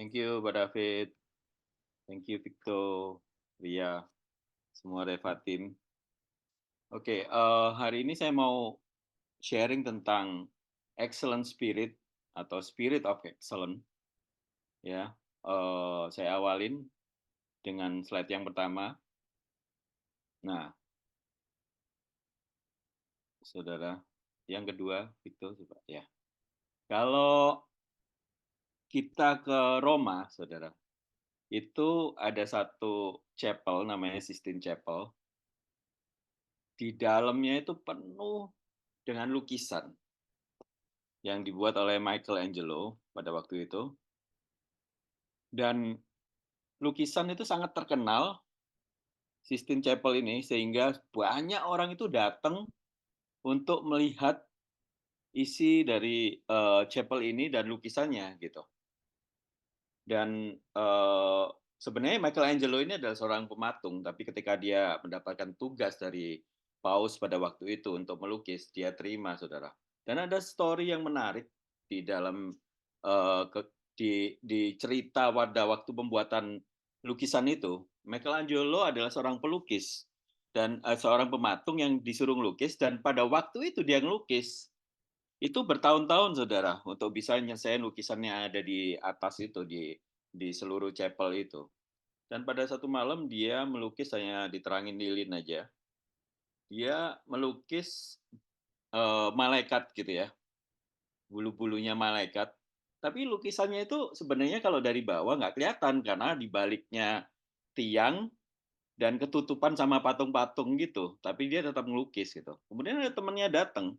Thank you, Pak David. Thank you, Victor, Ria, semua Reva Team. Oke, hari ini saya mau sharing tentang excellent spirit atau spirit of excellence. Ya, saya awalin dengan slide yang pertama. Nah, saudara, yang kedua, Victor, coba ya. Kalau kita ke Roma, saudara, itu ada satu chapel namanya Sistine Chapel. Di dalamnya itu penuh dengan lukisan yang dibuat oleh Michelangelo pada waktu itu. Dan lukisan itu sangat terkenal, Sistine Chapel ini, sehingga banyak orang itu datang untuk melihat isi dari chapel ini dan lukisannya gitu. Dan sebenarnya Michelangelo ini adalah seorang pematung, tapi ketika dia mendapatkan tugas dari Paus pada waktu itu untuk melukis, dia terima, saudara. Dan ada story yang menarik di dalam di cerita pada waktu pembuatan lukisan itu. Michelangelo adalah seorang pelukis dan seorang pematung yang disuruh melukis, dan pada waktu itu dia ngelukis itu bertahun-tahun, saudara, untuk bisa nyelesain lukisannya yang ada di atas itu, di seluruh chapel itu. Dan pada satu malam dia melukis hanya diterangin lilin aja. Dia melukis malaikat gitu ya, bulu-bulunya malaikat. Tapi lukisannya itu sebenarnya kalau dari bawah nggak kelihatan karena di baliknya tiang dan ketutupan sama patung-patung gitu. Tapi dia tetap melukis gitu. Kemudian ada temannya datang,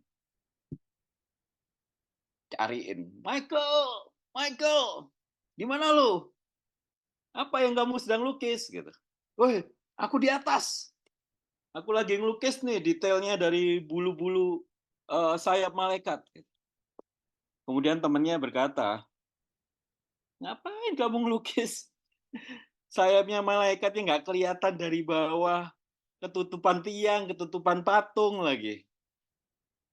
cariin, Michael, Michael, di mana lu? Apa yang kamu sedang lukis? Gitu. Woi, aku di atas. Aku lagi ngelukis nih detailnya dari bulu-bulu sayap malaikat. Kemudian temannya berkata, ngapain kamu ngelukis sayapnya malaikat yang nggak kelihatan dari bawah, ketutupan tiang, ketutupan patung lagi.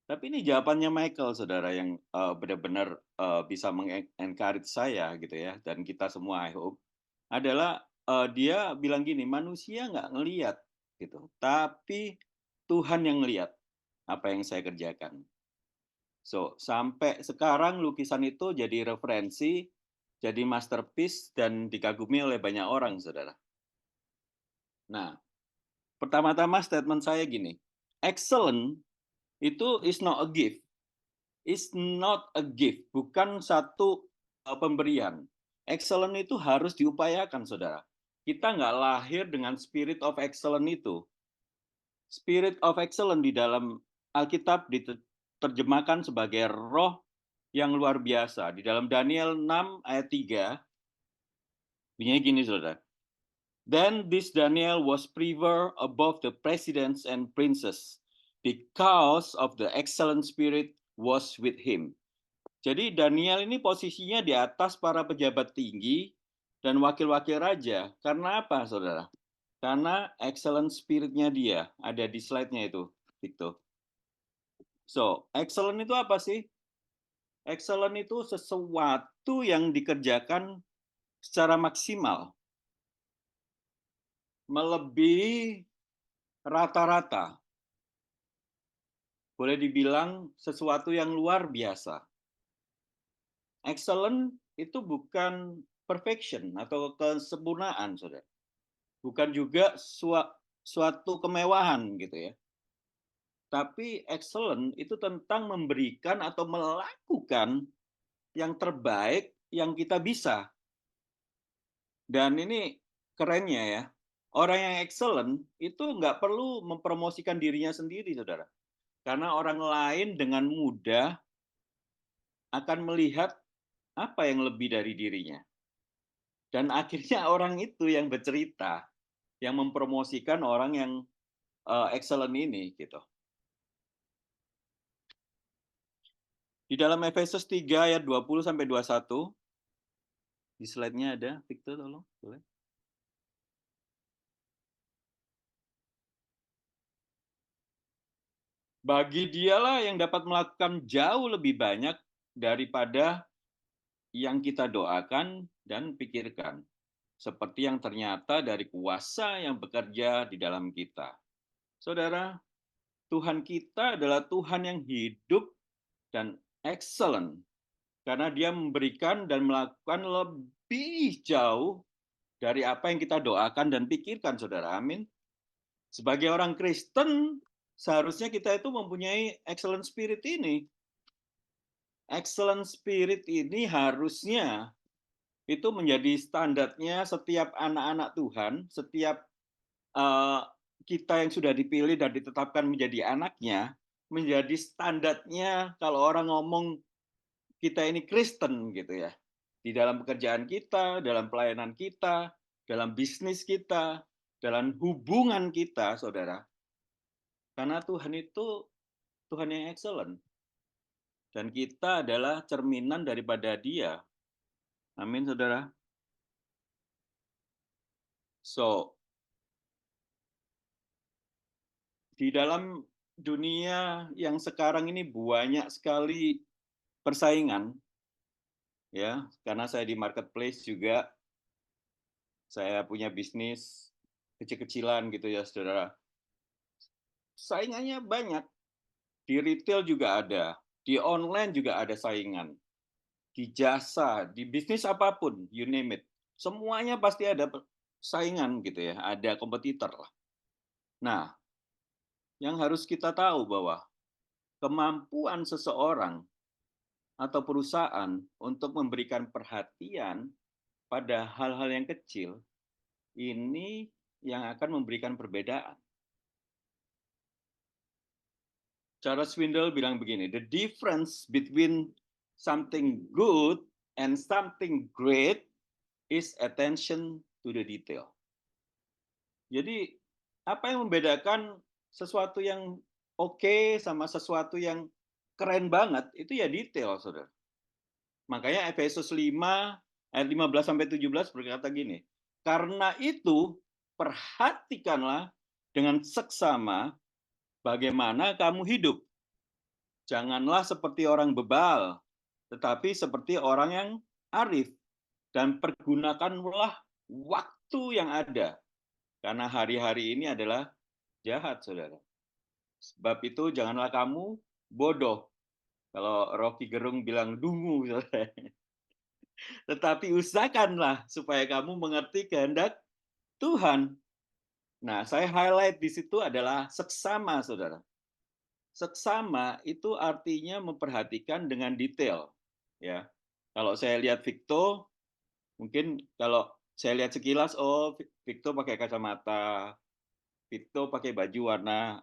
Tapi ini jawabannya Michael, saudara, yang benar-benar bisa mengencourage saya gitu ya, dan kita semua I hope, adalah dia bilang gini, manusia nggak ngelihat gitu, tapi Tuhan yang ngelihat apa yang saya kerjakan. So, sampai sekarang lukisan itu jadi referensi, jadi masterpiece, dan dikagumi oleh banyak orang, saudara. Nah, pertama-tama statement saya gini, excellent itu is not a gift. Is not a gift, bukan satu pemberian. Excellent itu harus diupayakan, saudara. Kita nggak lahir dengan spirit of excellent itu. Spirit of excellent di dalam Alkitab diterjemahkan sebagai roh yang luar biasa. Di dalam Daniel 6 ayat 3, bunyinya gini, saudara. Then this Daniel was favored above the presidents and princes because of the excellent spirit was with him. Jadi Daniel ini posisinya di atas para pejabat tinggi dan wakil-wakil raja. Karena apa, saudara? Karena excellent spirit-nya dia. Ada di slide-nya itu, Victor. So, excellent itu apa sih? Excellent itu sesuatu yang dikerjakan secara maksimal, melebihi rata-rata. Boleh dibilang sesuatu yang luar biasa. Excellent itu bukan perfection atau kesempurnaan, saudara. Bukan juga suatu kemewahan gitu ya. Tapi excellent itu tentang memberikan atau melakukan yang terbaik yang kita bisa. Dan ini kerennya ya, orang yang excellent itu nggak perlu mempromosikan dirinya sendiri, saudara. Karena orang lain dengan mudah akan melihat apa yang lebih dari dirinya. Dan akhirnya orang itu yang bercerita, yang mempromosikan orang yang excellent ini gitu. Di dalam Efesus 3 ayat 20 sampai 21, di slide-nya ada, Victor tolong, boleh. Bagi dialah yang dapat melakukan jauh lebih banyak daripada yang kita doakan dan pikirkan, seperti yang ternyata dari kuasa yang bekerja di dalam kita. Saudara, Tuhan kita adalah Tuhan yang hidup dan excellent, karena Dia memberikan dan melakukan lebih jauh dari apa yang kita doakan dan pikirkan, saudara. Amin. Sebagai orang Kristen, seharusnya kita itu mempunyai excellent spirit ini. Excellent spirit ini harusnya itu menjadi standarnya setiap anak-anak Tuhan, setiap kita yang sudah dipilih dan ditetapkan menjadi anaknya, menjadi standarnya kalau orang ngomong kita ini Kristen gitu ya. Di dalam pekerjaan kita, dalam pelayanan kita, dalam bisnis kita, dalam hubungan kita, saudara. Karena Tuhan itu Tuhan yang excellent. Dan kita adalah cerminan daripada Dia. Amin, saudara. So, di dalam dunia yang sekarang ini banyak sekali persaingan, ya, karena saya di marketplace juga, saya punya bisnis kecil-kecilan gitu ya, saudara. Saingannya banyak. Di retail juga ada, di online juga ada saingan, di jasa, di bisnis apapun, you name it. Semuanya pasti ada saingan gitu ya, ada kompetitor lah. Nah, yang harus kita tahu bahwa kemampuan seseorang atau perusahaan untuk memberikan perhatian pada hal-hal yang kecil, ini yang akan memberikan perbedaan. Charles Swindoll bilang begini, the difference between something good and something great is attention to the detail. Jadi, apa yang membedakan sesuatu yang oke sama sesuatu yang keren banget, itu ya detail, saudara. Makanya Efesus 5 ayat 15 sampai 17 berkata gini, karena itu perhatikanlah dengan seksama bagaimana kamu hidup. Janganlah seperti orang bebal, tetapi seperti orang yang arif, dan pergunakanlah waktu yang ada, karena hari-hari ini adalah jahat, saudara. Sebab itu janganlah kamu bodoh. Kalau Rocky Gerung bilang dungu, saudara. Tetapi usahakanlah supaya kamu mengerti kehendak Tuhan. Nah, saya highlight di situ adalah seksama, saudara. Seksama itu artinya memperhatikan dengan detail. Ya, kalau saya lihat Victo, mungkin kalau saya lihat sekilas, oh Victo pakai kacamata, Victo pakai baju warna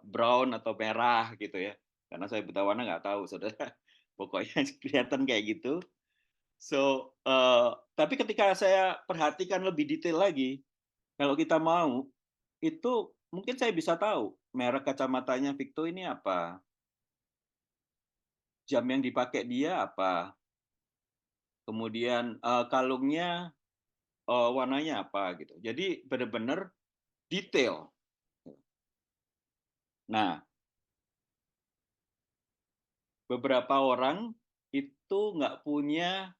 brown atau merah gitu ya. Karena saya buta warna nggak tahu, saudara. Pokoknya kelihatan kayak gitu. So, tapi ketika saya perhatikan lebih detail lagi, kalau kita mau, itu mungkin saya bisa tahu merek kacamatanya Victo ini apa, jam yang dipakai dia apa, kemudian kalungnya warnanya apa gitu. Jadi benar-benar detail. Nah, beberapa orang itu nggak punya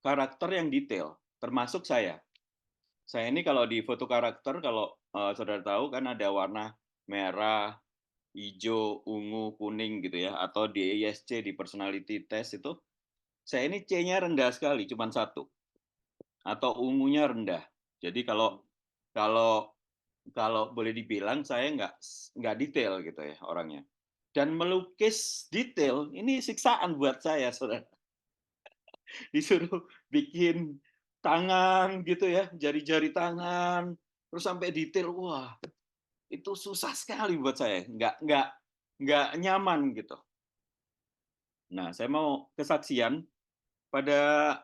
karakter yang detail, termasuk saya. Saya ini kalau di foto karakter, kalau saudara tahu kan ada warna merah, hijau, ungu, kuning gitu ya, atau di ISC, di personality test itu, saya ini C-nya rendah sekali, cuma satu, atau ungunya rendah. Jadi kalau kalau kalau boleh dibilang saya nggak detail gitu ya orangnya. Dan melukis detail ini siksaan buat saya, saudara. Disuruh bikin tangan gitu ya, jari-jari tangan, terus sampai detail, wah itu susah sekali buat saya, nggak nyaman gitu. Nah, saya mau kesaksian pada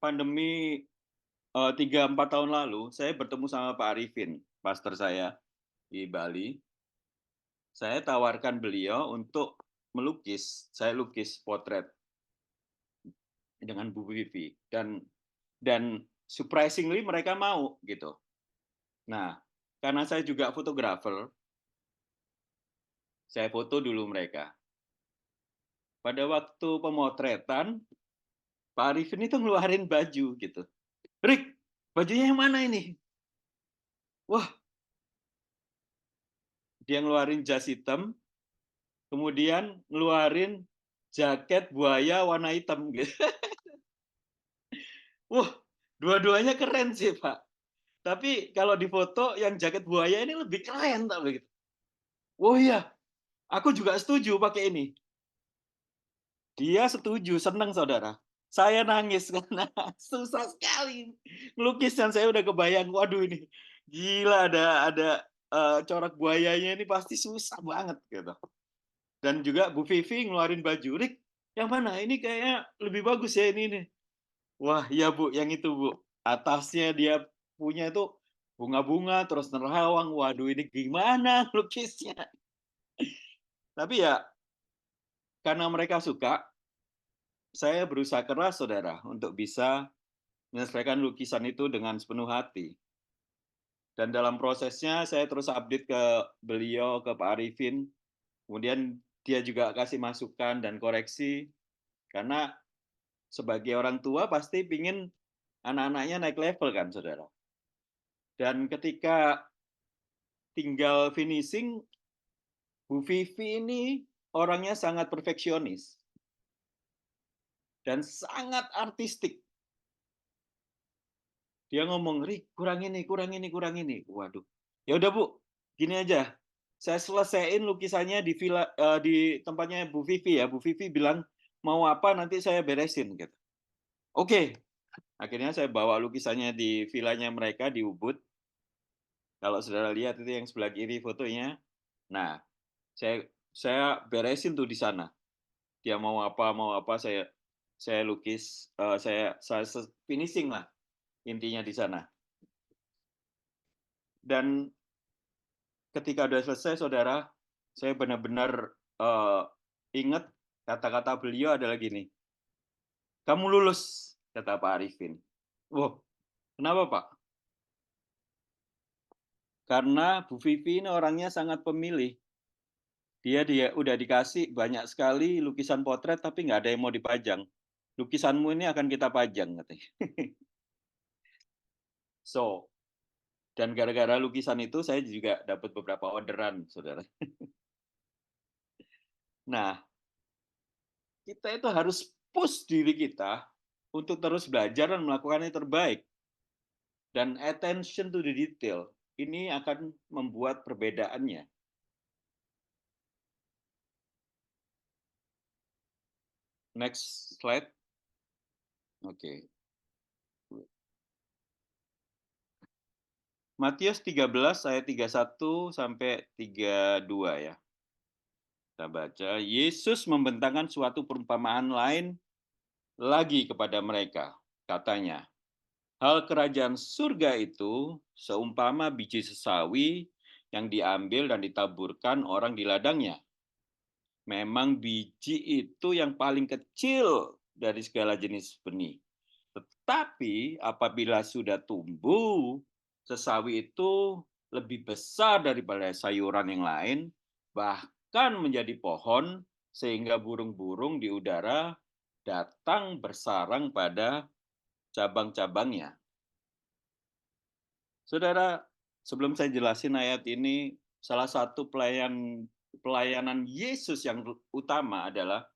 pandemi 3-4 tahun lalu, saya bertemu sama Pak Arifin, pastor saya di Bali. Saya tawarkan beliau untuk melukis, saya lukis potret dengan Bu Vivi dan surprisingly mereka mau gitu. Nah, karena saya juga fotografer, saya foto dulu mereka. pada waktu pemotretan, Pak Arifin itu ngeluarin baju gitu. Rick, bajunya yang mana ini? Wah, dia ngeluarin jas hitam, kemudian ngeluarin jaket buaya warna hitam gitu. Wah, dua-duanya keren sih, Pak. Tapi kalau di foto yang jaket buaya ini lebih keren tak begitu. Oh iya, aku juga setuju pakai ini. Dia setuju, senang saudara. Saya nangis karena susah sekali ngelukis dan saya udah kebayang, waduh ini gila ada corak buayanya ini pasti susah banget gitu. Dan juga Bu Vivi ngeluarin baju, Rik, yang mana? Ini kayaknya lebih bagus ya ini nih. Wah, iya Bu, yang itu Bu. Atasnya dia punya itu bunga-bunga terus nerawang. Waduh, ini gimana lukisnya? Tapi ya karena mereka suka, saya berusaha keras Saudara untuk bisa menyelesaikan lukisan itu dengan sepenuh hati. Dan dalam prosesnya saya terus update ke beliau, ke Pak Arifin. Kemudian dia juga kasih masukan dan koreksi karena sebagai orang tua pasti pingin anak-anaknya naik level kan, Saudara. Dan ketika tinggal finishing, Bu Vivi ini orangnya sangat perfeksionis dan sangat artistik. Dia ngomong, Rik, kurang ini, kurang ini, kurang ini. Waduh, ya udah Bu, gini aja. Saya selesaiin lukisannya di villa, di tempatnya Bu Vivi ya. Bu Vivi bilang mau apa nanti saya beresin gitu. Oke, akhirnya saya bawa lukisannya di villanya mereka di Ubud. Kalau saudara lihat itu yang sebelah kiri fotonya. Nah, saya beresin tuh di sana. Dia mau apa saya lukis, saya finishing lah intinya di sana. Dan ketika udah selesai, saudara, saya benar-benar ingat kata-kata beliau adalah gini, kamu lulus, kata Pak Arifin. Wow, kenapa Pak? Karena Bu Vivi ini orangnya sangat pemilih. Dia udah dikasih banyak sekali lukisan potret, tapi nggak ada yang mau dipajang. Lukisanmu ini akan kita pajang, katanya. So, dan gara-gara lukisan itu saya juga dapat beberapa orderan, saudara. Nah, kita itu harus push diri kita untuk terus belajar dan melakukan yang terbaik. Dan attention to the detail, ini akan membuat perbedaannya. Next slide. Oke. Matius 13 ayat 31 sampai 32 ya. Kita baca, Yesus membentangkan suatu perumpamaan lain lagi kepada mereka. Katanya, hal kerajaan surga itu seumpama biji sesawi yang diambil dan ditaburkan orang di ladangnya. Memang biji itu yang paling kecil dari segala jenis benih. Tetapi apabila sudah tumbuh, sesawi itu lebih besar daripada sayuran yang lain, bahkan menjadi pohon, sehingga burung-burung di udara datang bersarang pada cabang-cabangnya. Saudara, sebelum saya jelasin ayat ini, salah satu pelayanan Yesus yang utama adalah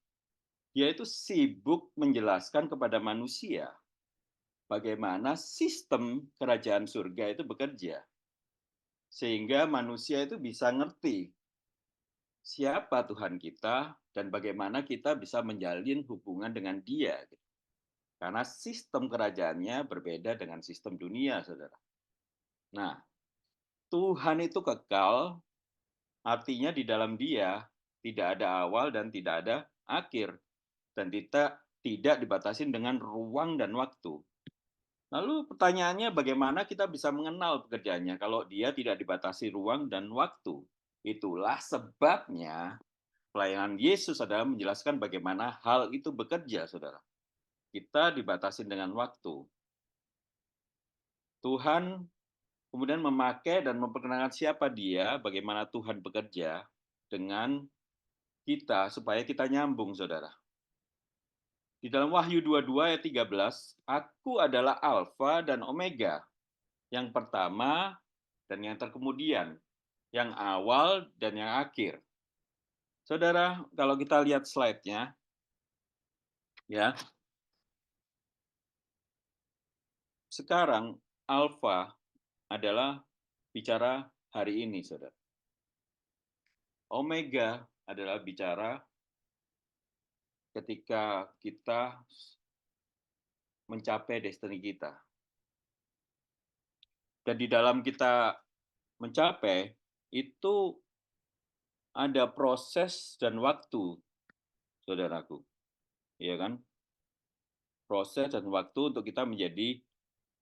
dia itu sibuk menjelaskan kepada manusia bagaimana sistem kerajaan surga itu bekerja. Sehingga manusia itu bisa ngerti siapa Tuhan kita dan bagaimana kita bisa menjalin hubungan dengan Dia. Karena sistem kerajaannya berbeda dengan sistem dunia, saudara. Nah, Tuhan itu kekal, artinya di dalam Dia tidak ada awal dan tidak ada akhir. Dan kita tidak dibatasi dengan ruang dan waktu. Lalu pertanyaannya bagaimana kita bisa mengenal pekerjaannya kalau dia tidak dibatasi ruang dan waktu. Itulah sebabnya pelayanan Yesus adalah menjelaskan bagaimana hal itu bekerja, saudara. Kita dibatasi dengan waktu. Tuhan kemudian memakai dan memperkenalkan siapa dia, bagaimana Tuhan bekerja dengan kita supaya kita nyambung, saudara. Di dalam Wahyu 22 ayat 13, aku adalah Alfa dan Omega, yang pertama dan yang terkemudian, yang awal dan yang akhir. Saudara, kalau kita lihat slide-nya, ya, sekarang Alfa adalah bicara hari ini, saudara. Omega adalah bicara ketika kita mencapai destiny kita. Dan di dalam kita mencapai, itu ada proses dan waktu, saudaraku. Iya kan? Proses dan waktu untuk kita menjadi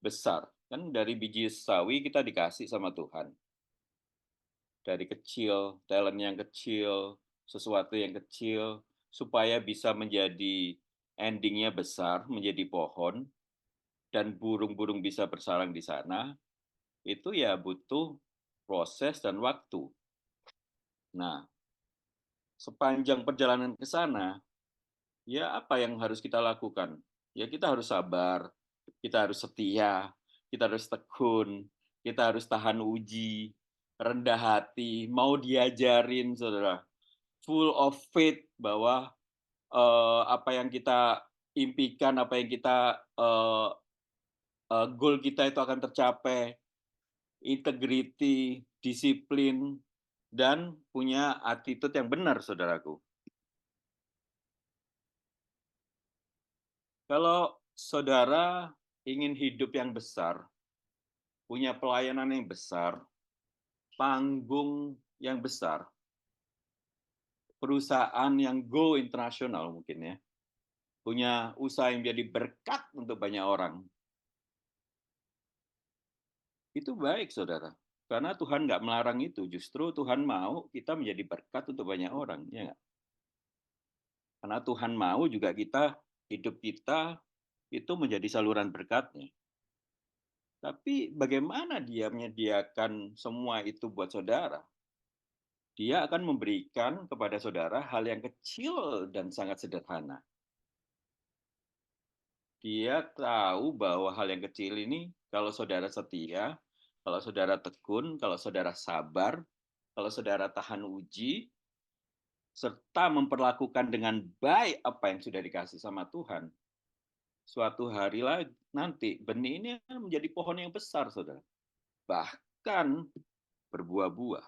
besar. Kan dari biji sawi kita dikasih sama Tuhan. Dari kecil, talent yang kecil, sesuatu yang kecil, supaya bisa menjadi endingnya besar, menjadi pohon, dan burung-burung bisa bersarang di sana, itu ya butuh proses dan waktu. Nah, sepanjang perjalanan ke sana, ya apa yang harus kita lakukan? Ya kita harus sabar, kita harus setia, kita harus tekun, kita harus tahan uji, rendah hati, mau diajarin, saudara. Full of faith bahwa apa yang kita impikan, apa yang kita goal kita itu akan tercapai, integrity, disiplin, dan punya attitude yang benar, saudaraku. Kalau saudara ingin hidup yang besar, punya pelayanan yang besar, panggung yang besar, perusahaan yang go internasional mungkin ya, punya usaha yang jadi berkat untuk banyak orang, itu baik, saudara. Karena Tuhan nggak melarang itu, justru Tuhan mau kita menjadi berkat untuk banyak orang, ya nggak? Karena Tuhan mau juga hidup kita itu menjadi saluran berkatnya. Tapi bagaimana dia menyediakan semua itu buat saudara? Dia akan memberikan kepada saudara hal yang kecil dan sangat sederhana. Dia tahu bahwa hal yang kecil ini, kalau saudara setia, kalau saudara tekun, kalau saudara sabar, kalau saudara tahan uji, serta memperlakukan dengan baik apa yang sudah dikasih sama Tuhan, suatu hari lagi nanti benih ini akan menjadi pohon yang besar, saudara. Bahkan berbuah-buah.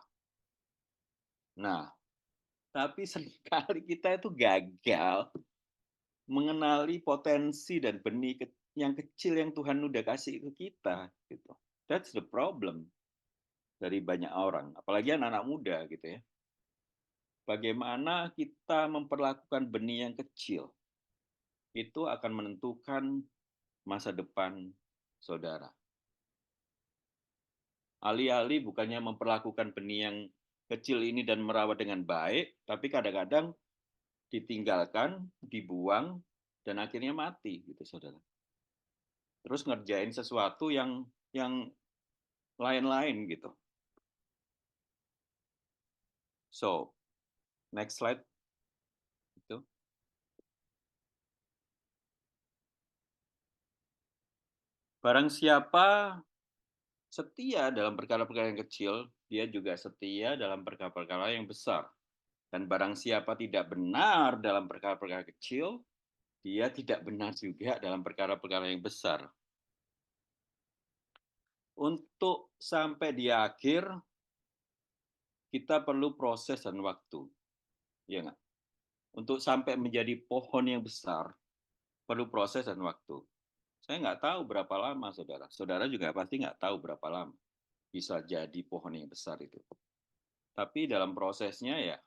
Nah, tapi seringkali kita itu gagal mengenali potensi dan benih yang kecil yang Tuhan udah kasih ke kita. Gitu. That's the problem dari banyak orang, apalagi anak-anak muda gitu ya. Bagaimana kita memperlakukan benih yang kecil, itu akan menentukan masa depan saudara. Alih-alih bukannya memperlakukan benih yang kecil ini dan merawat dengan baik, tapi kadang-kadang ditinggalkan, dibuang, dan akhirnya mati, gitu saudara. Terus ngerjain sesuatu yang lain-lain gitu. So, next slide. Itu. Barang siapa setia dalam perkara-perkara yang kecil, dia juga setia dalam perkara-perkara yang besar. Dan barang siapa tidak benar dalam perkara-perkara kecil, dia tidak benar juga dalam perkara-perkara yang besar. Untuk sampai di akhir, kita perlu proses dan waktu. Ya nggak? Untuk sampai menjadi pohon yang besar, perlu proses dan waktu. Saya nggak tahu berapa lama, saudara. Saudara juga pasti nggak tahu berapa lama bisa jadi pohon yang besar itu. Tapi dalam prosesnya ya,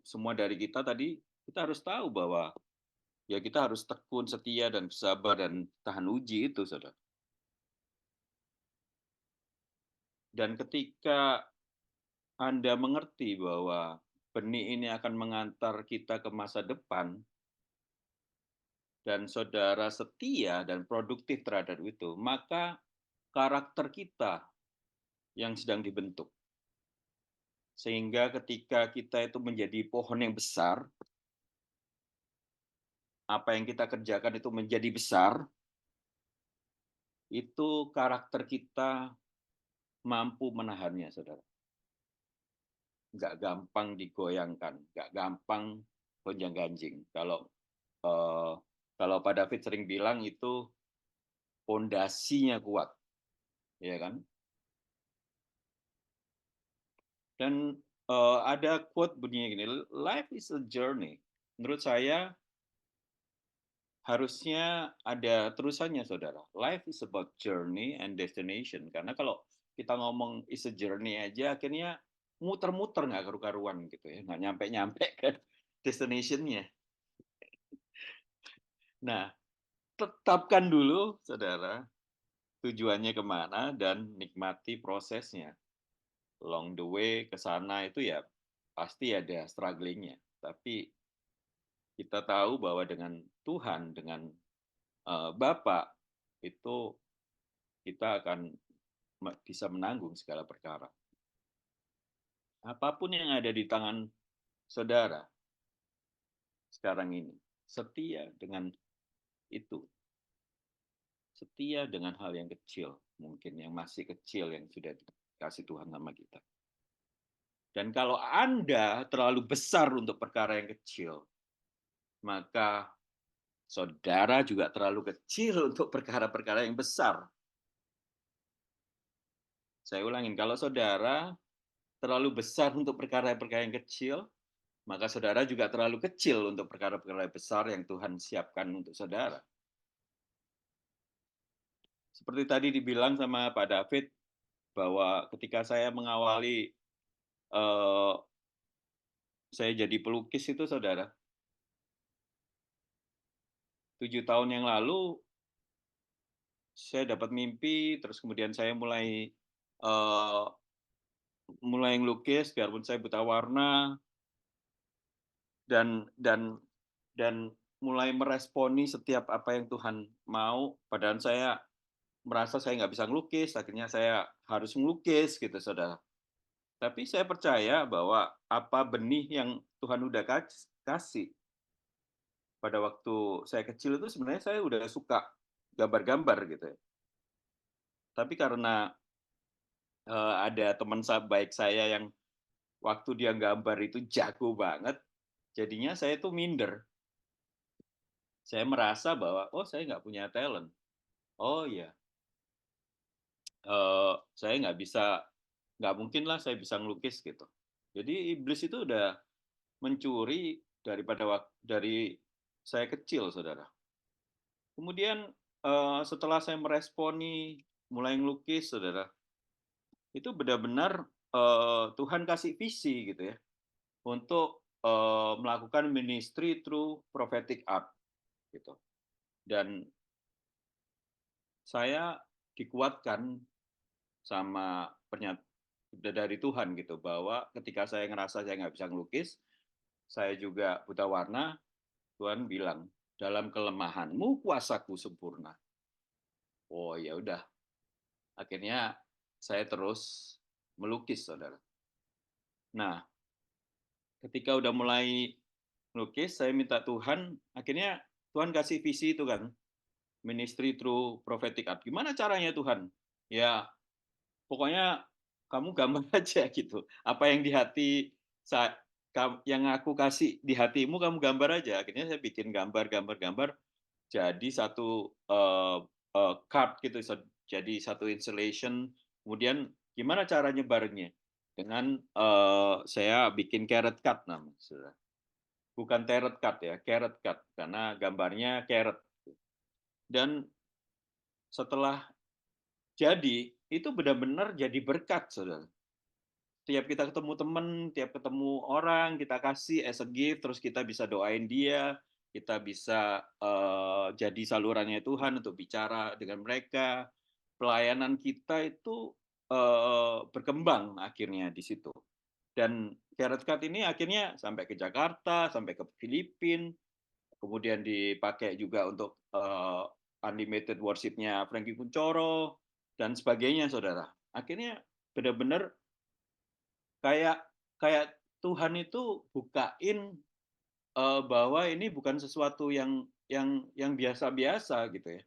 semua dari kita tadi, kita harus tahu bahwa ya kita harus tekun, setia, dan sabar, dan tahan uji itu, saudara. Dan ketika Anda mengerti bahwa benih ini akan mengantar kita ke masa depan, dan saudara setia dan produktif terhadap itu, maka karakter kita yang sedang dibentuk. Sehingga ketika kita itu menjadi pohon yang besar, apa yang kita kerjakan itu menjadi besar, itu karakter kita mampu menahannya, saudara. Nggak gampang digoyangkan, nggak gampang gonjang-ganjing. Eh, kalau Pak David sering bilang itu pondasinya kuat, ya kan? Dan ada quote bunyinya gini, life is a journey. Menurut saya harusnya ada terusannya, saudara. Life is about journey and destination. Karena kalau kita ngomong is a journey aja, akhirnya muter-muter nggak karu-karuan gitu ya, nggak nyampe-nyampe ke destination-nya. Nah, tetapkan dulu, saudara, tujuannya kemana dan nikmati prosesnya. Along the way ke sana itu ya pasti ada struggling-nya. Tapi kita tahu bahwa dengan Tuhan, dengan Bapa, itu kita akan bisa menanggung segala perkara. Apapun yang ada di tangan saudara sekarang ini, setia dengan itu. Setia dengan hal yang kecil, mungkin yang masih kecil yang sudah dikasih Tuhan sama kita. Dan kalau Anda terlalu besar untuk perkara yang kecil, maka saudara juga terlalu kecil untuk perkara-perkara yang besar. Saya ulangin, kalau saudara terlalu besar untuk perkara-perkara yang kecil, maka saudara juga terlalu kecil untuk perkara-perkara besar yang Tuhan siapkan untuk saudara. Seperti tadi dibilang sama Pak David, bahwa ketika saya mengawali saya jadi pelukis itu, saudara, 7 tahun yang lalu saya dapat mimpi, terus kemudian saya uh, mulai ngelukis, biarpun saya buta warna, dan dan dan mulai meresponi setiap apa yang Tuhan mau. Padahal saya merasa saya nggak bisa ngelukis, akhirnya saya harus ngelukis gitu, saudara. Tapi saya percaya bahwa apa benih yang Tuhan udah kasih pada waktu saya kecil itu, sebenarnya saya udah suka gambar-gambar gitu ya. Tapi karena ada teman baik saya yang waktu dia gambar itu jago banget, jadinya saya tuh minder. Saya merasa bahwa, oh saya nggak punya talent. Oh iya, saya nggak mungkin lah saya bisa ngelukis gitu. Jadi iblis itu udah mencuri dari saya kecil, saudara. Kemudian setelah saya meresponi, mulai ngelukis, saudara, itu benar-benar Tuhan kasih visi gitu ya, untuk melakukan ministry through prophetic art gitu. Dan saya dikuatkan sama dari Tuhan gitu, bahwa ketika saya ngerasa saya nggak bisa ngelukis, saya juga buta warna, Tuhan bilang, dalam kelemahanmu kuasaku sempurna. Oh ya udah, akhirnya saya terus melukis, saudara. Nah, ketika udah mulai melukis, saya minta Tuhan, akhirnya Tuhan kasih visi itu kan, ministry through prophetic art. Gimana caranya, Tuhan? Ya, pokoknya kamu gambar aja gitu. Apa yang di hati yang aku kasih di hatimu, kamu gambar aja. Akhirnya saya bikin gambar, jadi satu card gitu, jadi satu installation. Kemudian gimana cara nyebarnya? Dengan saya bikin carrot card namanya. Bukan tarot card ya, carrot card, karena gambarnya carrot. Dan setelah jadi, itu benar-benar jadi berkat, saudara. Tiap kita ketemu teman, tiap ketemu orang, kita kasih as a gift, terus kita bisa doain dia, kita bisa jadi salurannya Tuhan untuk bicara dengan mereka. Pelayanan kita itu berkembang akhirnya di situ. Dan Carrot Card ini akhirnya sampai ke Jakarta, sampai ke Filipina, kemudian dipakai juga untuk unlimited worship-nya Frankie Kuncoro, dan sebagainya, saudara. Akhirnya benar-benar kayak kayak Tuhan itu bukain bahwa ini bukan sesuatu yang biasa-biasa gitu ya.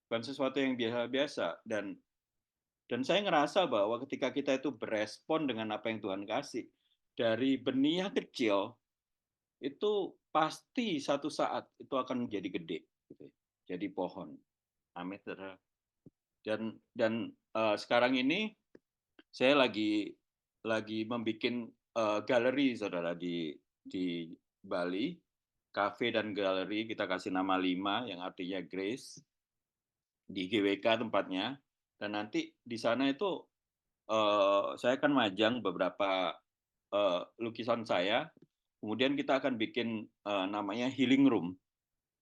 Bukan sesuatu yang biasa-biasa, dan saya ngerasa bahwa ketika kita itu berespon dengan apa yang Tuhan kasih, dari benih yang kecil itu pasti satu saat itu akan menjadi gede gitu ya. Jadi pohon. Amin, saudara. Dan sekarang ini saya lagi membuat galeri, saudara, di Bali, kafe dan galeri. Kita kasih nama 5 yang artinya Grace, di GWK tempatnya. Dan nanti di sana itu saya akan majang beberapa lukisan saya. Kemudian kita akan bikin namanya healing room.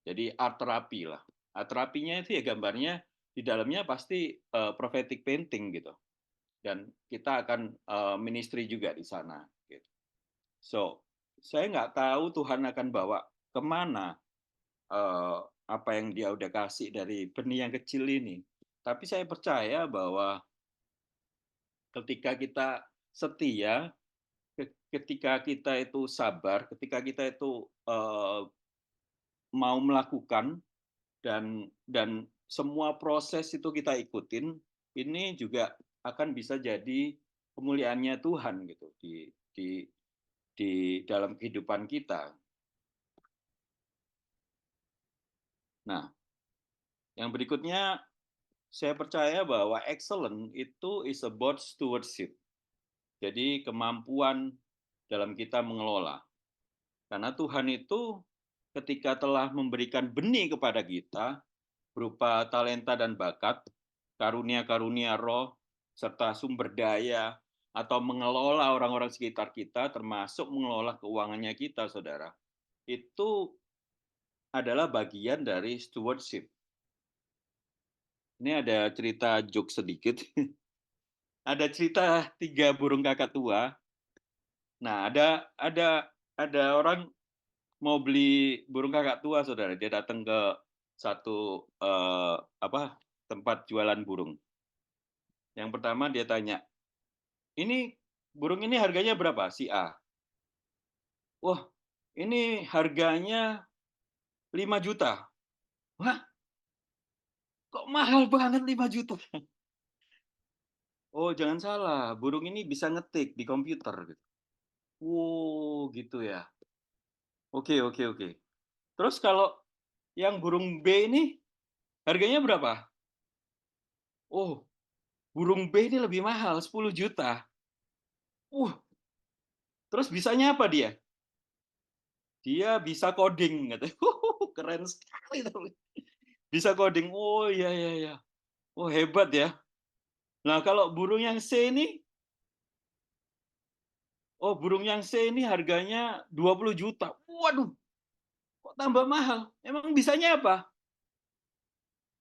Jadi art terapi lah. Art terapinya itu ya gambarnya di dalamnya pasti prophetic painting gitu. Dan kita akan ministry juga di sana. Gitu. So, saya nggak tahu Tuhan akan bawa kemana apa yang Dia udah kasih dari benih yang kecil ini. Tapi saya percaya bahwa ketika kita setia, ketika kita itu sabar, ketika kita itu mau melakukan dan semua proses itu kita ikutin, ini juga akan bisa jadi kemuliaannya Tuhan gitu di dalam kehidupan kita. Nah, yang berikutnya saya percaya bahwa excellent itu is about stewardship. Jadi kemampuan dalam kita mengelola. Karena Tuhan itu ketika telah memberikan benih kepada kita berupa talenta dan bakat, karunia-karunia roh, serta sumber daya, atau mengelola orang-orang sekitar kita, termasuk mengelola keuangannya kita, saudara. Itu adalah bagian dari stewardship. Ini ada cerita joke sedikit. Ada cerita 3 burung kakak tua. Nah, ada orang mau beli burung kakak tua, saudara. Dia datang ke satu tempat jualan burung. Yang pertama dia tanya, ini burung ini harganya berapa? Si A. Wah, ini harganya 5 juta. Wah, kok mahal banget 5 juta? Oh, jangan salah, burung ini bisa ngetik di komputer gitu. Oh, gitu ya. Oke, oke, oke. Terus kalau yang burung B ini harganya berapa? Oh, burung B ini lebih mahal, 10 juta. Terus bisanya apa dia? Dia bisa coding, katanya. Keren sekali. Bisa coding. Oh, iya, iya, iya. Oh, hebat ya. Nah, kalau burung yang C ini, burung yang C ini harganya 20 juta. Waduh, kok tambah mahal? Emang bisanya apa?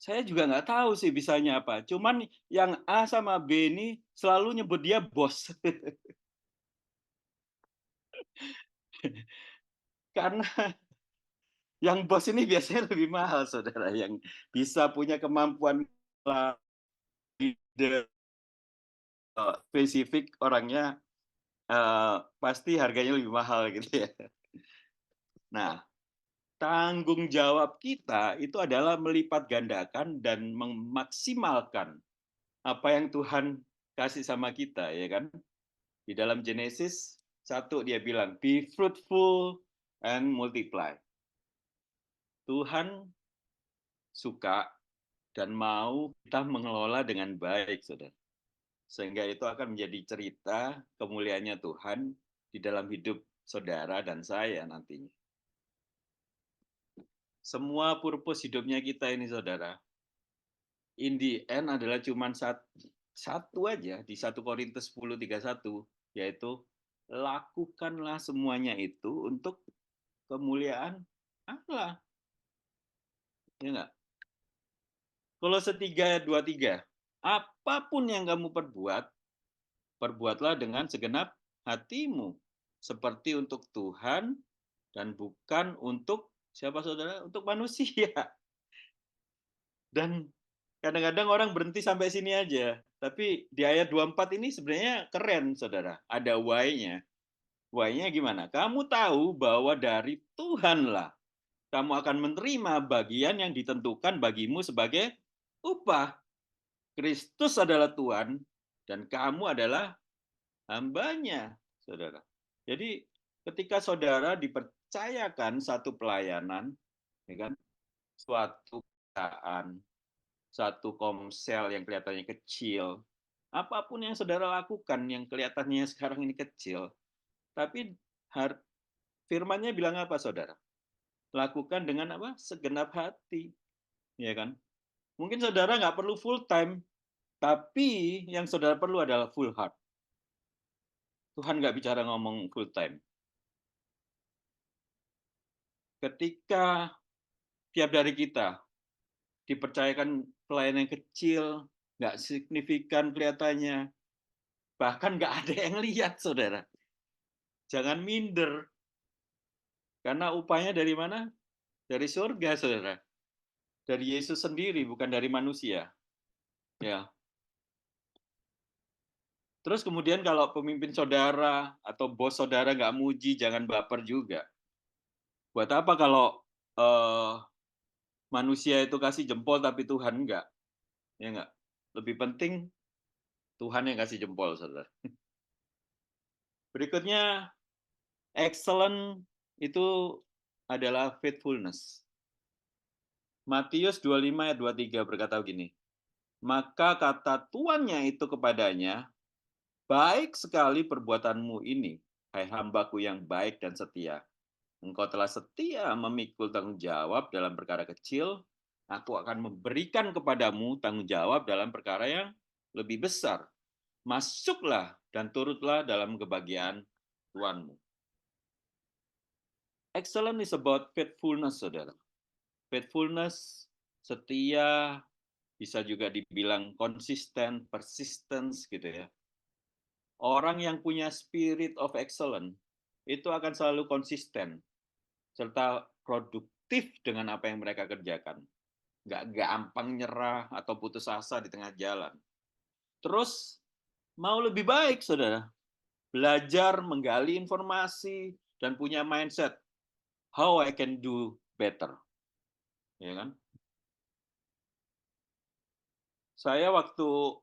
Saya juga nggak tahu sih bisanya apa. Cuman yang A sama B ini selalu nyebut dia bos. Karena yang bos ini biasanya lebih mahal, saudara. Yang bisa punya kemampuan spesifik orangnya pasti harganya lebih mahal gitu ya. Nah, tanggung jawab kita itu adalah melipat gandakan dan memaksimalkan apa yang Tuhan kasih sama kita, ya kan? Di dalam Genesis 1 dia bilang, be fruitful and multiply. Tuhan suka dan mau kita mengelola dengan baik, saudara. Sehingga itu akan menjadi cerita kemuliaannya Tuhan di dalam hidup saudara dan saya nantinya. Semua purpose hidupnya kita ini, saudara, in the end adalah cuma satu aja di 1 Korintus 10:31, yaitu lakukanlah semuanya itu untuk kemuliaan Allah. Ya enggak? Kolose 3:23. Apapun yang kamu perbuat, perbuatlah dengan segenap hatimu, seperti untuk Tuhan dan bukan untuk siapa, saudara? Untuk manusia. Dan kadang-kadang orang berhenti sampai sini aja. Tapi di ayat 24 ini sebenarnya keren, saudara. Ada why-nya. Why-nya gimana? Kamu tahu bahwa dari Tuhanlah kamu akan menerima bagian yang ditentukan bagimu sebagai upah. Kristus adalah Tuhan dan kamu adalah hambanya, saudara. Jadi ketika saudara dipercayakan satu pelayanan, ya kan, suatu pekerjaan, satu komsel yang kelihatannya kecil, apapun yang saudara lakukan yang kelihatannya sekarang ini kecil, tapi firmannya bilang apa, saudara? Lakukan dengan apa? Segenap hati, ya kan? Mungkin saudara nggak perlu full time, tapi yang saudara perlu adalah full heart. Tuhan nggak bicara ngomong full time. Ketika tiap dari kita dipercayakan pelayanan yang kecil, nggak signifikan kelihatannya, bahkan nggak ada yang lihat, saudara. Jangan minder, karena upahnya dari mana? Dari surga, saudara. Dari Yesus sendiri, bukan dari manusia. Ya. Terus kemudian kalau pemimpin saudara atau bos saudara nggak muji, jangan baper juga. Buat apa kalau manusia itu kasih jempol tapi Tuhan enggak? Ya enggak? Lebih penting Tuhan yang kasih jempol, saudara. Berikutnya, excellent itu adalah faithfulness. Matius 25 ayat 23 berkata begini, maka kata tuannya itu kepadanya, baik sekali perbuatanmu ini, hai hambaku yang baik dan setia. Engkau telah setia memikul tanggung jawab dalam perkara kecil, aku akan memberikan kepadamu tanggung jawab dalam perkara yang lebih besar. Masuklah dan turutlah dalam kebahagiaan Tuhanmu. Excellent is about faithfulness, saudara. Faithfulness, setia, bisa juga dibilang konsisten, persistence gitu ya. Orang yang punya spirit of excellence itu akan selalu konsisten serta produktif dengan apa yang mereka kerjakan. Nggak gampang nyerah atau putus asa di tengah jalan. Terus mau lebih baik, saudara. Belajar, menggali informasi, dan punya mindset. How I can do better. Ya kan? Saya waktu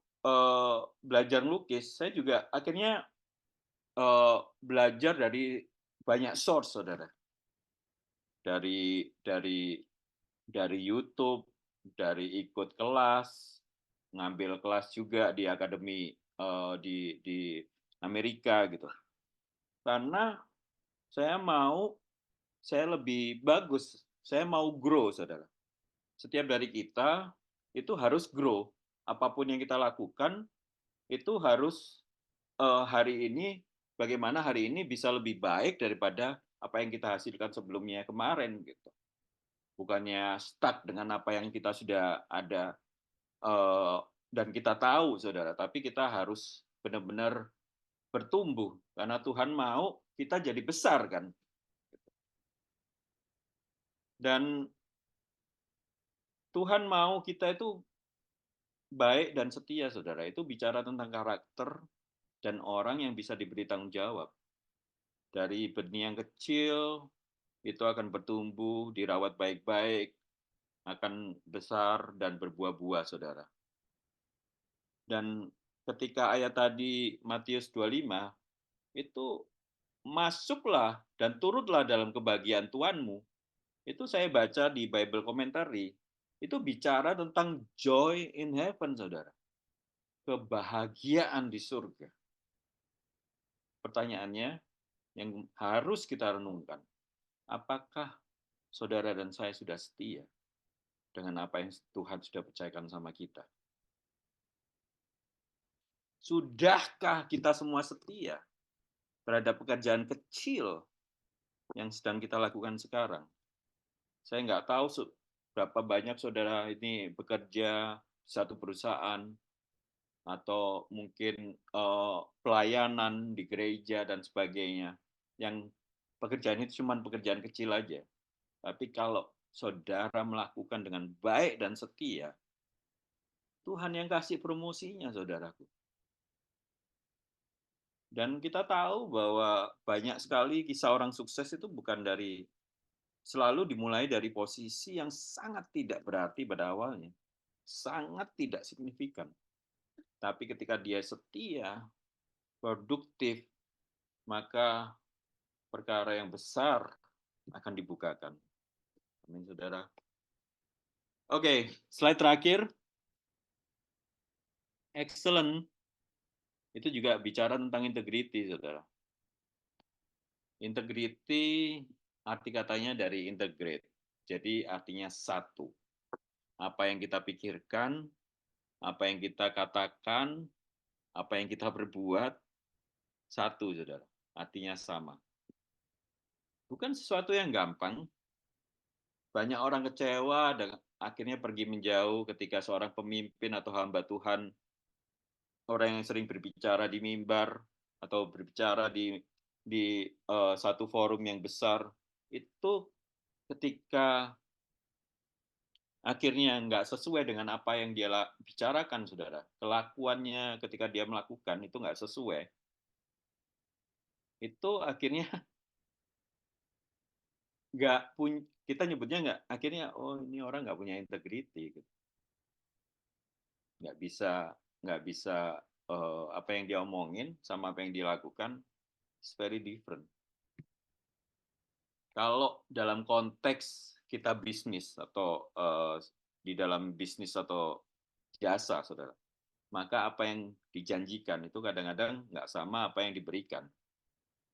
belajar melukis, saya juga akhirnya belajar dari banyak source, saudara. Dari YouTube, dari ikut kelas, ngambil kelas juga di akademi di Amerika gitu. Karena saya lebih bagus, saya mau grow, saudara. Setiap dari kita itu harus grow. Apapun yang kita lakukan itu harus hari ini, bagaimana hari ini bisa lebih baik daripada apa yang kita hasilkan sebelumnya kemarin gitu. Bukannya stuck dengan apa yang kita sudah ada dan kita tahu, saudara, tapi kita harus benar-benar bertumbuh karena Tuhan mau kita jadi besar kan. Dan Tuhan mau kita itu baik dan setia, saudara. Itu bicara tentang karakter dan orang yang bisa diberi tanggung jawab. Dari benih yang kecil, itu akan bertumbuh, dirawat baik-baik, akan besar dan berbuah-buah, saudara. Dan ketika ayat tadi Matius 25, itu masuklah dan turutlah dalam kebahagiaan Tuhanmu. Itu saya baca di Bible Commentary, itu bicara tentang joy in heaven, saudara. Kebahagiaan di surga. Pertanyaannya yang harus kita renungkan, apakah saudara dan saya sudah setia dengan apa yang Tuhan sudah percayakan sama kita? Sudahkah kita semua setia terhadap pekerjaan kecil yang sedang kita lakukan sekarang? Saya nggak tahu berapa banyak saudara ini bekerja di satu perusahaan, atau mungkin pelayanan di gereja dan sebagainya, yang pekerjaan itu cuma pekerjaan kecil aja. Tapi kalau saudara melakukan dengan baik dan setia, Tuhan yang kasih promosinya, saudaraku. Dan kita tahu bahwa banyak sekali kisah orang sukses itu selalu dimulai dari posisi yang sangat tidak berarti pada awalnya, sangat tidak signifikan. Tapi ketika dia setia, produktif, maka perkara yang besar akan dibukakan. Amin, saudara. Oke, slide terakhir. Excellent itu juga bicara tentang integrity, saudara. Integrity arti katanya dari integrate. Jadi artinya satu. Apa yang kita pikirkan, apa yang kita katakan, apa yang kita berbuat, satu, saudara. Artinya sama. Bukan sesuatu yang gampang. Banyak orang kecewa dan akhirnya pergi menjauh ketika seorang pemimpin atau hamba Tuhan, orang yang sering berbicara di mimbar atau berbicara di satu forum yang besar, itu ketika akhirnya nggak sesuai dengan apa yang dia bicarakan, saudara. Kelakuannya ketika dia melakukan itu nggak sesuai. Itu akhirnya nggak punya, kita nyebutnya akhirnya, oh ini orang nggak punya integriti. Gitu. Nggak bisa, nggak bisa apa yang dia omongin sama apa yang dilakukan, it's very different. Kalau dalam konteks kita bisnis atau di dalam bisnis atau jasa, saudara, maka apa yang dijanjikan itu kadang-kadang nggak sama apa yang diberikan.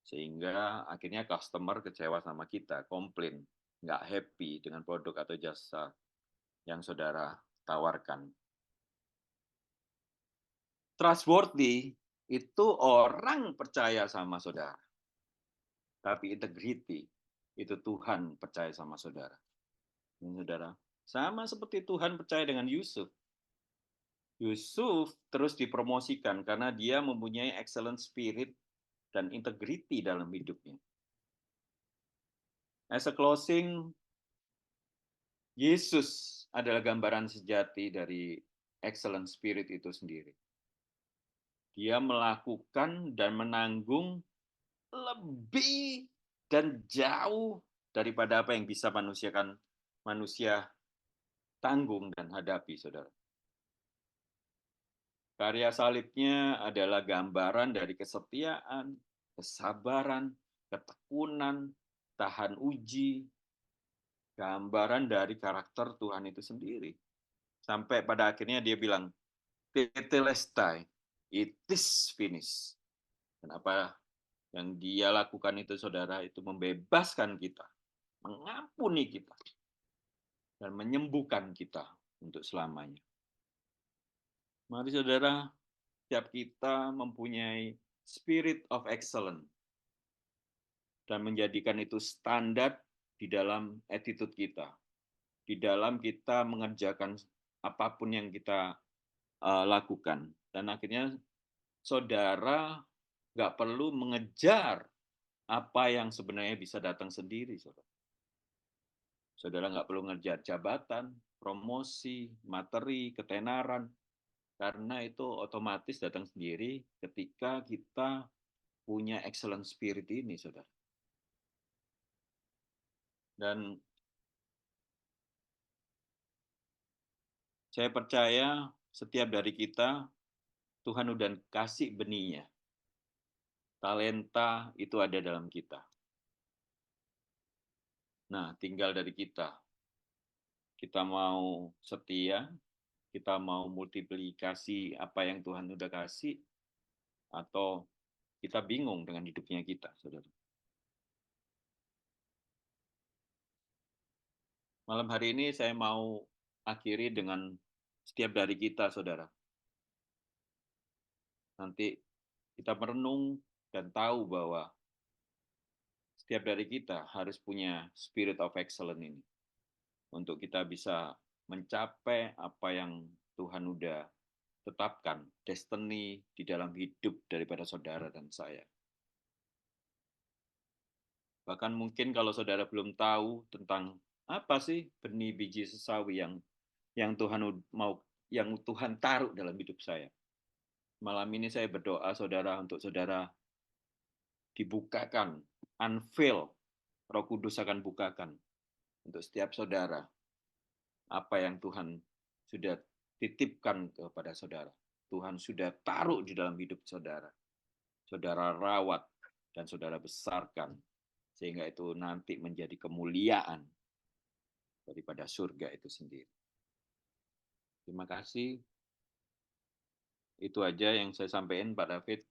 Sehingga akhirnya customer kecewa sama kita, komplain, nggak happy dengan produk atau jasa yang saudara tawarkan. Trustworthy itu orang percaya sama saudara. Tapi integrity itu Tuhan percaya sama saudara. Saudara, sama seperti Tuhan percaya dengan Yusuf. Yusuf terus dipromosikan karena dia mempunyai excellent spirit dan integrity dalam hidupnya. As a closing, Yesus adalah gambaran sejati dari excellent spirit itu sendiri. Dia melakukan dan menanggung lebih dan jauh daripada apa yang bisa manusia tanggung dan hadapi, saudara. Karya salibnya adalah gambaran dari kesetiaan, kesabaran, ketekunan, tahan uji, gambaran dari karakter Tuhan itu sendiri. Sampai pada akhirnya dia bilang, Tetelestai, it is finished. Dan apa yang dia lakukan itu, saudara, itu membebaskan kita, mengampuni kita, dan menyembuhkan kita untuk selamanya. Mari saudara, setiap kita mempunyai spirit of excellence dan menjadikan itu standar di dalam attitude kita, di dalam kita mengerjakan apapun yang kita lakukan. Dan akhirnya saudara nggak perlu mengejar apa yang sebenarnya bisa datang sendiri, saudara. Saudara nggak perlu ngejar jabatan, promosi, materi, ketenaran, karena itu otomatis datang sendiri ketika kita punya excellent spirit ini, saudara. Dan saya percaya setiap dari kita, Tuhan udah kasih benihnya. Talenta itu ada dalam kita. Nah, tinggal dari kita. Kita mau setia, kita mau multiplikasi apa yang Tuhan udah kasih, atau kita bingung dengan hidupnya kita, saudara. Malam hari ini saya mau akhiri dengan setiap dari kita, saudara. Nanti kita merenung dan tahu bahwa setiap dari kita harus punya spirit of excellence ini. Untuk kita bisa mencapai apa yang Tuhan udah tetapkan, destiny di dalam hidup daripada saudara dan saya. Bahkan mungkin kalau saudara belum tahu tentang apa sih benih biji sesawi yang Tuhan mau, yang Tuhan taruh dalam hidup saya. Malam ini saya berdoa saudara, untuk saudara dibukakan, unveil, Roh Kudus akan bukakan untuk setiap saudara apa yang Tuhan sudah titipkan kepada saudara. Tuhan sudah taruh di dalam hidup saudara. Saudara rawat dan saudara besarkan sehingga itu nanti menjadi kemuliaan daripada surga itu sendiri. Terima kasih. Itu aja yang saya sampaikan, Pak David.